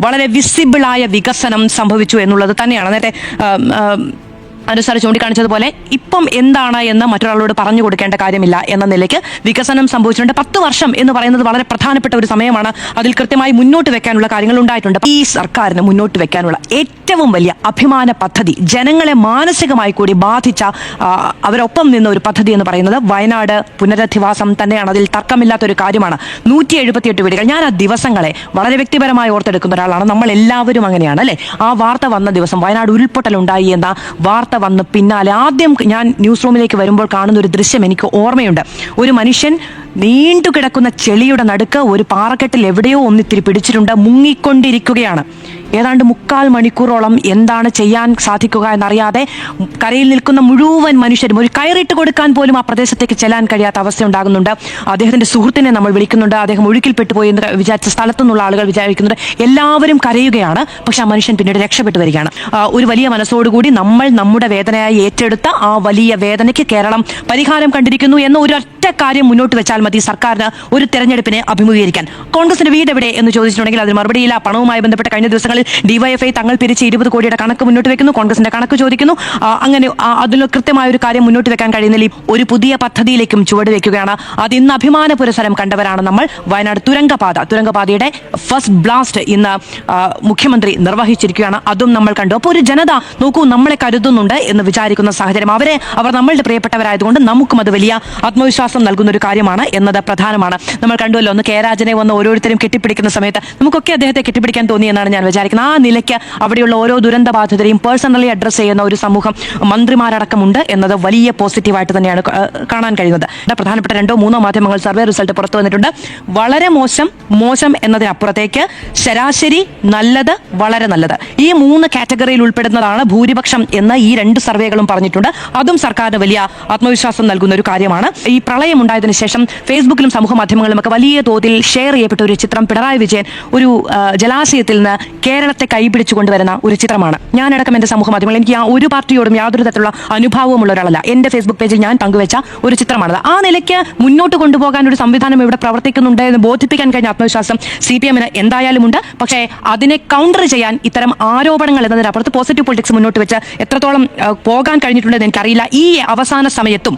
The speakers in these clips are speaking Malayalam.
വളരെ വിസിബിളായ വികസനം സംഭവിച്ചു എന്നുള്ളത് തന്നെയാണ്. നേരത്തെ അനുസാർ ചൂണ്ടിക്കാണിച്ചതുപോലെ ഇപ്പം എന്താണ് എന്ന് മറ്റൊരാളോട് പറഞ്ഞു കൊടുക്കേണ്ട കാര്യമില്ല എന്ന നിലയ്ക്ക് വികസനം സംഭവിച്ചിട്ടുണ്ട്. 10 വർഷം എന്ന് പറയുന്നത് വളരെ പ്രധാനപ്പെട്ട ഒരു സമയമാണ്. അതിൽ കൃത്യമായി മുന്നോട്ട് വെക്കാനുള്ള കാര്യങ്ങൾ ഉണ്ടായിട്ടുണ്ട്. ഈ സർക്കാരിന് മുന്നോട്ട് വെക്കാനുള്ള ഏറ്റവും വലിയ അഭിമാന പദ്ധതി, ജനങ്ങളെ മാനസികമായി കൂടി ബാധിച്ച അവരൊപ്പം നിന്ന ഒരു പദ്ധതി എന്ന് പറയുന്നത് വയനാട് പുനരധിവാസം തന്നെയാണ്. അതിൽ തർക്കമില്ലാത്തൊരു കാര്യമാണ്. 178 വീടുകൾ. ഞാൻ ആ ദിവസങ്ങളെ വളരെ വ്യക്തിപരമായി ഓർത്തെടുക്കുന്ന ഒരാളാണ്. നമ്മൾ എല്ലാവരും അങ്ങനെയാണ് അല്ലെ. ആ വാർത്ത വന്ന ദിവസം വയനാട് ഉരുൾപൊട്ടലുണ്ടായി എന്ന വാർത്ത വന്ന് പിന്നാലെ ആദ്യം ഞാൻ ന്യൂസ് റൂമിലേക്ക് വരുമ്പോൾ കാണുന്ന ഒരു ദൃശ്യം എനിക്ക് ഓർമ്മയുണ്ട്. ഒരു മനുഷ്യൻ നീണ്ടുകിടക്കുന്ന ചെളിയുടെ നടുക്ക് ഒരു പാറക്കെട്ടിൽ എവിടെയോ ഒന്നിത്തിരി പിടിച്ചിട്ടുണ്ട്, മുങ്ങിക്കൊണ്ടിരിക്കുകയാണ്. ഏതാണ്ട് 3/4 മണിക്കൂറോളം എന്താണ് ചെയ്യാൻ സാധിക്കുക എന്നറിയാതെ കരയിൽ നിൽക്കുന്ന മുഴുവൻ മനുഷ്യരും ഒരു കയറിട്ട് കൊടുക്കാൻ പോലും ആ പ്രദേശത്തേക്ക് ചെല്ലാൻ കഴിയാത്ത അവസ്ഥ ഉണ്ടാകുന്നുണ്ട്. അദ്ദേഹത്തിന്റെ സുഹൃത്തിനെ നമ്മൾ വിളിക്കുന്നുണ്ട്. അദ്ദേഹം ഒഴുക്കിൽപ്പെട്ടുപോയി എന്ന് വിചാരിച്ച സ്ഥലത്തു നിന്നുള്ള ആളുകൾ വിചാരിക്കുന്നുണ്ട്. എല്ലാവരും കരയുകയാണ്. പക്ഷെ ആ മനുഷ്യൻ പിന്നീട് രക്ഷപ്പെട്ടു വരികയാണ്. ഒരു വലിയ മനസ്സോടുകൂടി നമ്മൾ നമ്മുടെ വേദനയായി ഏറ്റെടുത്ത ആ വലിയ വേദനയ്ക്ക് കേരളം പരിഹാരം കണ്ടിരിക്കുന്നു എന്ന ഒരൊറ്റ കാര്യം മുന്നോട്ട് വെച്ചാൽ മതി സർക്കാരിന് ഒരു തെരഞ്ഞെടുപ്പിനെ അഭിമുഖീകരിക്കാൻ. കോൺഗ്രസിന്റെ വീട് എവിടെ എന്ന് ചോദിച്ചിട്ടുണ്ടെങ്കിൽ അതിന് മറുപടിയില്ല. പണവുമായി ബന്ധപ്പെട്ട കഴിഞ്ഞ ദിവസങ്ങളിൽ ഡിവൈഎഫ്ഐ തങ്ങൾ പിരിച്ച് 20 കോടിയുടെ കണക്ക് മുന്നോട്ട് വെക്കുന്നു, കോൺഗ്രസിന്റെ കണക്ക് ചോദിക്കുന്നു. അങ്ങനെ അതിൽ കൃത്യമായ ഒരു കാര്യം മുന്നോട്ട് വെക്കാൻ കഴിയുന്നില്ല. ഒരു പുതിയ പദ്ധതിയിലേക്കും ചുവട് വെക്കുകയാണ്. അത് ഇന്ന് അഭിമാന പുരസ്സരം കണ്ടവരാണ് നമ്മൾ. വയനാട് തുരങ്കപാതയുടെ ഫസ്റ്റ് ബ്ലാസ്റ്റ് ഇന്ന് മുഖ്യമന്ത്രി നിർവഹിച്ചിരിക്കുകയാണ്. അതും നമ്മൾ കണ്ടു. അപ്പോൾ ഒരു ജനത നോക്കൂ, നമ്മളെ കരുതുന്നുണ്ട് എന്ന് വിചാരിക്കുന്ന സാഹചര്യം, അവർ നമ്മളുടെ പ്രിയപ്പെട്ടവരായതുകൊണ്ട് നമുക്കും അത് വലിയ ആത്മവിശ്വാസം നൽകുന്ന ഒരു കാര്യമാണ് എന്നത് പ്രധാനമാണ്. നമ്മൾ കണ്ടുവല്ലോ, ഒന്ന് കെ രാജനെ വന്ന് ഓരോരുത്തരും കെട്ടിപ്പിടിക്കുന്ന സമയത്ത് നമുക്കൊക്കെ അദ്ദേഹത്തെ കെട്ടിപ്പിടിക്കാൻ തോന്നിയെന്നാണ് ഞാൻ വിചാരിക്കുന്നത്. ആ നിലയ്ക്ക് അവിടെയുള്ള ഓരോ ദുരന്ത ബാധിതരെയും പേഴ്സണലി അഡ്രസ് ചെയ്യുന്ന ഒരു സമൂഹം, മന്ത്രിമാരടക്കമുണ്ട് എന്നത് വലിയ പോസിറ്റീവായിട്ട് തന്നെയാണ് കാണാൻ കഴിയുന്നത്. പ്രധാനപ്പെട്ട 2-3 മാധ്യമങ്ങൾ സർവേ റിസൾട്ട് പുറത്തു വന്നിട്ടുണ്ട്. വളരെ മോശം എന്നതിനപ്പുറത്തേക്ക് ശരാശരി, നല്ലത്, വളരെ നല്ലത്, ഈ 3 കാറ്റഗറിയിൽ ഉൾപ്പെടുന്നതാണ് ഭൂരിപക്ഷം എന്ന് ഈ 2 സർവേകളും പറഞ്ഞിട്ടുണ്ട്. അതും സർക്കാരിന് വലിയ ആത്മവിശ്വാസം നൽകുന്ന ഒരു കാര്യമാണ്. ഈ പ്രളയം ഉണ്ടായതിനു ശേഷം ഫേസ്ബുക്കിലും സമൂഹ മാധ്യമങ്ങളിലും ഒക്കെ വലിയ തോതിൽ ഷെയർ ചെയ്യപ്പെട്ട ഒരു ചിത്രം പിണറായി വിജയൻ ഒരു ജലാശയത്തിൽ നിന്ന് കേരളത്തെ കൈപിടിച്ചു കൊണ്ടുവരുന്ന ഒരു ചിത്രമാണ്. ഞാനടക്കം എന്റെ സമൂഹ മാധ്യമങ്ങളിൽ, എനിക്ക് ആ ഒരു പാർട്ടിയോടും യാതൊരു തരത്തിലുള്ള അനുഭാവമുള്ള ഒരാളല്ല. എന്റെ ഫേസ്ബുക്ക് പേജിൽ ഞാൻ പങ്കുവെച്ച ഒരു ചിത്രമാണത്. ആ നിലയ്ക്ക് മുന്നോട്ട് കൊണ്ടുപോകാൻ ഒരു സംവിധാനം ഇവിടെ പ്രവർത്തിക്കുന്നുണ്ട് എന്ന് ബോധിപ്പിക്കാൻ കഴിഞ്ഞ ആത്മവിശ്വാസം CPM-ന് എന്തായാലും ഉണ്ട്. പക്ഷേ അതിനെ കൗണ്ടർ ചെയ്യാൻ ഇത്തരം ആരോപണങ്ങൾ എന്നതിനപ്പുറത്ത് പോസിറ്റീവ് പൊളിറ്റിക്സ് മുന്നോട്ട് വെച്ച് എത്രത്തോളം പോകാൻ കഴിഞ്ഞിട്ടുണ്ടെന്ന് എനിക്കറിയില്ല. ഈ അവസാന സമയത്തും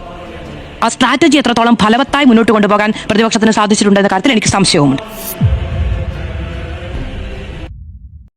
ആ സ്ട്രാറ്റജി എത്രത്തോളം ഫലവത്തായി മുന്നോട്ട് കൊണ്ടുപോകാൻ പ്രതിപക്ഷത്തിന് സാധിച്ചിട്ടുണ്ടെന്ന കാര്യത്തിൽ എനിക്ക് സംശയവുമുണ്ട്.